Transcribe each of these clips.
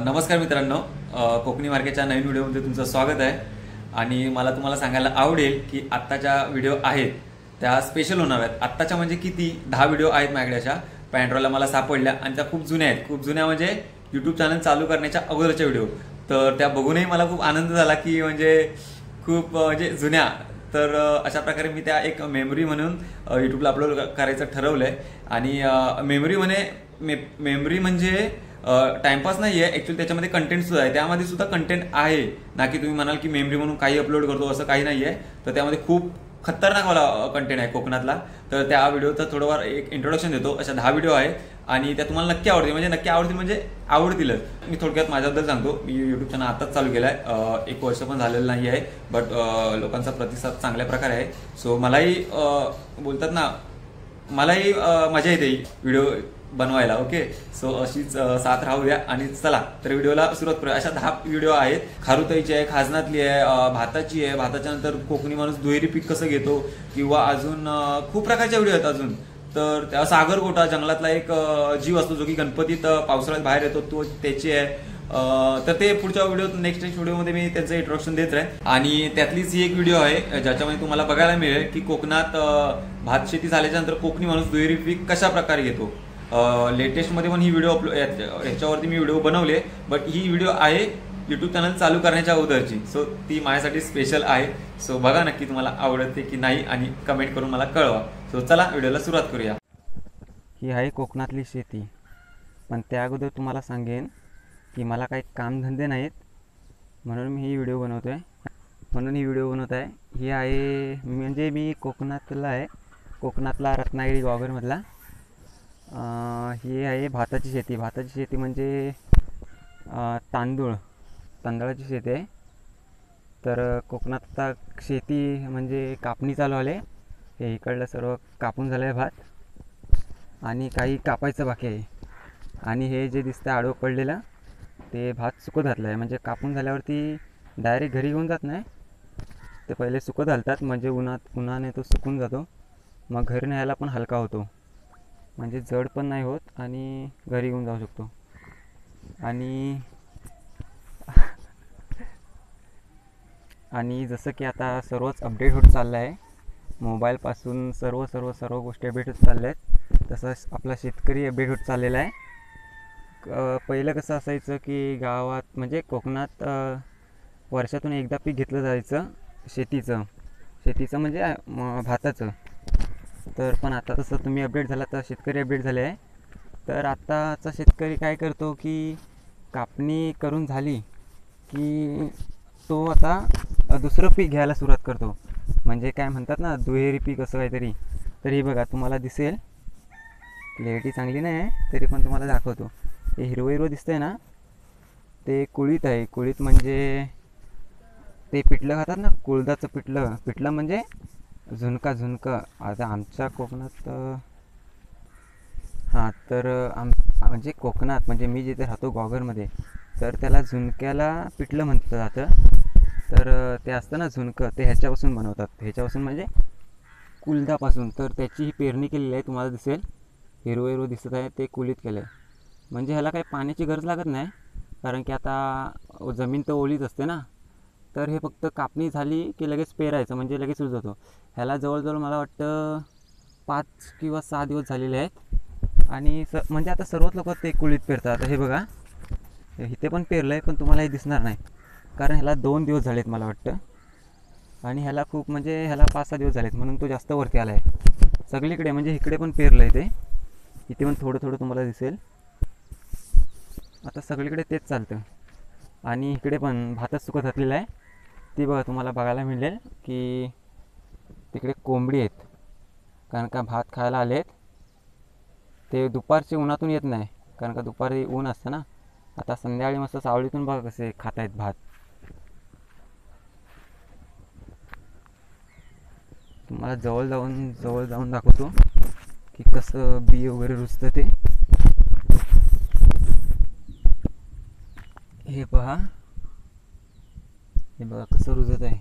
नमस्कार मित्रांनो, कोकणी मार्केटच्या नवीन व्हिडिओमध्ये तुमचं स्वागत आहे. आणि मला तुम्हाला सांगायला आवडेल की आत्ताच्या व्हिडिओ आहेत त्या स्पेशल होणार आहेत. आत्ताच्या म्हणजे किती 10 व्हिडिओ आहेत माझ्याकडे अशा पॅन्ट्रोला मला सापडल्या आणि त्या खूप जुन्या आहेत. खूप जुन्या म्हणजे यूट्यूब चॅनल चालू करण्याच्या अगोदरच्या व्हिडिओ. तर त्या बघूनही मला खूप आनंद झाला की म्हणजे खूप म्हणजे जुन्या. तर अशा प्रकारे मी त्या एक मेमरी म्हणून यूट्यूबला अपलोड करायचं ठरवलंय. आणि मेमरी म्हणजे टाइमपास नाही आहे ॲक्च्युली, त्याच्यामध्ये कंटेंट सुद्धा आहे. त्यामध्ये सुद्धा कंटेंट आहे ना, की तुम्ही म्हणाल की मेमरी म्हणून काही अपलोड करतो असं काही नाही आहे. तर त्यामध्ये खूप खतरनाक वाला कंटेंट आहे कोकणातला. तर त्या व्हिडिओचं थोडंफार एक इंट्रोडक्शन देतो. अशा 10 व्हिडिओ आहेत आणि त्या तुम्हाला नक्की आवडतील, म्हणजे नक्की आवडतील म्हणजे आवडतीलच. मी थोडक्यात माझ्याबद्दल सांगतो. मी यूट्यूब चॅनल आताच चालू केलं आहे, 1 वर्ष पण झालेलं नाही आहे, बट लोकांचा प्रतिसाद चांगल्या प्रकारे आहे. सो मलाही बोलतात ना, मलाही मजा येते व्हिडिओ बनवायला. ओके, सो अशीच साथ राहू द्या आणि चला तर व्हिडिओला सुरुवात करूया. अशा 10 व्हिडिओ आहेत. खारुताईची आहे, खाजनातली आहे, भाताची आहे, भाताच्या नंतर कोकणी माणूस दुहेरी पीक कसं घेतो, किंवा अजून खूप प्रकारच्या व्हिडिओ आहेत अजून. तर त्या सागरगोटा जंगलातला एक जीव असतो जो की गणपतीत पावसाळ्यात बाहेर येतो, तो त्याची आहे. तर ते पुढच्या नेक्स्ट व्हिडिओमध्ये मी त्यांचं इंट्रोडक्शन देत राहील. आणि त्यातलीच ही एक व्हिडिओ आहे ज्याच्यामध्ये तुम्हाला बघायला मिळेल की कोकणात भात शेती झाल्याच्या नंतर कोकणी माणूस दुहेरी पीक कशा प्रकारे घेतो. लेटेस्टमध्ये पण ही व्हिडिओ ह्याच्यावरती मी व्हिडिओ बनवले, बट ही व्हिडिओ आहे यूट्यूब चॅनल चालू करण्याच्या अगोदरची. सो ती माझ्यासाठी स्पेशल आहे. सो बघा नक्की तुम्हाला आवडते की नाही आणि कमेंट करून मला कळवा. सो चला व्हिडिओला सुरुवात करूया. ही आहे कोकणातली शेती. पण त्या अगोदर तुम्हाला सांगेन की मला काही कामधंदे नाहीत, म्हणून मी ही व्हिडिओ बनवत आहे. ही आहे म्हणजे मी कोकणातला आहे, कोकणातला रत्नागिरी गॉगरमधला. ही आहे भाताची शेती. भाताची शेती म्हणजे तांदळाची शेती आहे. तर कोकणात आता शेती म्हणजे कापणी चालू आले. हे इकडलं सर्व कापून झालं आहे भात, आणि काही कापायचं बाकी आहे. आणि हे जे दिसतं आडवं पडलेलं ते भात सुकत घातलं आहे. म्हणजे कापून झाल्यावरती डायरेक्ट घरी घेऊन जात नाही, ते पहिले सुकत घालतात, म्हणजे उन्हाने तो सुकून जातो. मग घरी न्यायला पण हलका होतो, म्हणजे जड पण नाही होत आणि घरी घेऊन जाऊ शकतो. आणि जसं की आता सर्वच अपडेट होत चाललं आहे, मोबाईलपासून सर्व गोष्टी अपडेट होत चालल्या आहेत, तसंच आपला शेतकरी अपडेट होत चाललेला आहे. पहिलं कसं असायचं की गावात म्हणजे कोकणात वर्षातून एकदा पीक घेतलं जायचं शेतीचं म्हणजे भाताचं. तर पण आता तसं तुम्ही अपडेट झाला तर शेतकरी अपडेट झाले आहे. तर आत्ताचा शेतकरी काय करतो की कापणी करून झाली की तो आता दुसरं पीक घ्यायला सुरुवात करतो, म्हणजे काय म्हणतात ना दुहेरी पीक असं काहीतरी. तर हे बघा तुम्हाला दिसेल, क्लॅरिटी चांगली नाही आहे तरी पण तुम्हाला दाखवतो. हे हिरवं दिसतंय ना, ते कुळीत आहे. कुळीत म्हणजे ते पिठलं खातात ना, कुळदाचं पिठलं म्हणजे झुणका. आता आमच्या कोकणात तर म्हणजे कोकणात म्हणजे मी जिथे राहतो गॉगरमध्ये, तर त्याला झुणक्याला पिठलं म्हटलं जातं. तर ते असतं ना झुणकं, ते ह्याच्यापासून बनवतात. ह्याच्यापासून म्हणजे कुळदापासून. तर त्याची ही पेरणी केलेली आहे, तुम्हाला दिसेल हिरवं दिसत आहे, ते कुळीत केलं आहे. म्हणजे ह्याला काही पाण्याची गरज लागत नाही, कारण की आता जमीन तर ओलीच असते ना. तर हे फक्त कापणी झाली की लगेच पेरायचं, म्हणजे लगेच रुजवतो. ह्याला जवळजवळ मला वाटतं 5 किंवा 6 दिवस झालेले आहेत. आणि म्हणजे आता सर्वच लोक ते कुळीत पेरतात. आता हे बघा इथे पण पेरलं आहे, पण तुम्हाला हे दिसणार नाही कारण ह्याला 2 दिवस झालेत मला वाटतं. आणि ह्याला खूप म्हणजे ह्याला 5-6 दिवस झालेत, म्हणून तो जास्त वरती आला आहे सगळीकडे. म्हणजे इकडे पण पेरलं आहे, इथे पण थोडं तुम्हाला दिसेल. आता सगळीकडे तेच चालतं. आणि इकडे पण भातच सुकत घातलेला आहे. ती बघा तुम्हाला बघायला मिळेल की तिकडे कोंबडी आहेत, कारण का भात खायला आलेत. ते दुपारचे उन्हातून येत नाही, कारण का दुपारी ऊन असतं ना. आता संध्याकाळी मस्त सावलीतून बघा कसे खात आहेत भात. तुम्हाला जवळ जाऊन दाखवतो की कसं बी वगैरे रुजतं ते. हे पहा कसं रुजत आहे.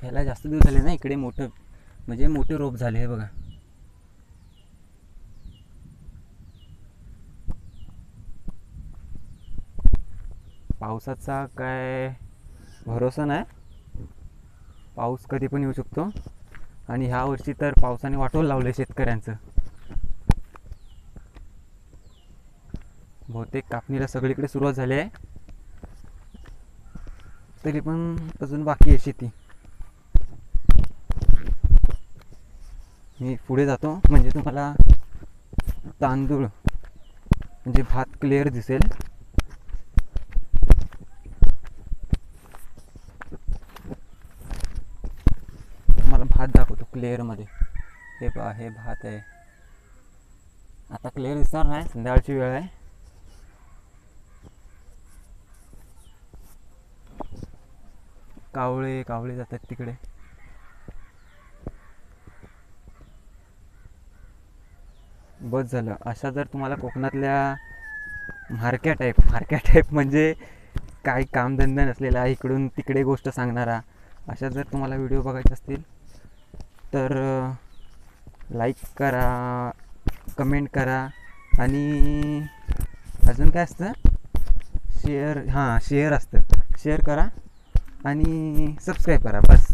ह्याला जास्त दिवस झाले ना, इकडे मोठे रोप झाले. हे बघा, पावसाचा काय भरोसा नाही, पाऊस कधी पण येऊ शकतो. आणि ह्या वर्षी तर पावसाने वाटोळं लावलं शेतकऱ्यांचं. बहुतेक कापणीला सगळीकडे सुरुवात झाली आहे, तरी पण अजून बाकी आहे शेती. मी पुढे जातो म्हणजे तुम्हाला तांदूळ म्हणजे भात क्लिअर दिसेल. तुम्हाला भात दाखवतो क्लिअरमध्ये. हे पहा, हे भात आहे. आता क्लिअर दिसणार नाही, संध्याकाळची वेळ आहे. कावळे कावळे जातात तिकडे. बस झालं. अशा जर तुम्हाला कोकणातल्या म्हारक्या टाईप म्हणजे काही कामधंदा नसलेला, इकडून तिकडे गोष्ट सांगणारा, अशा जर तुम्हाला व्हिडिओ बघायचे असतील तर लाईक करा, कमेंट करा आणि अजून काय असतं, शेअर असतं, शेअर करा आणि सबस्क्राईब करा. बस.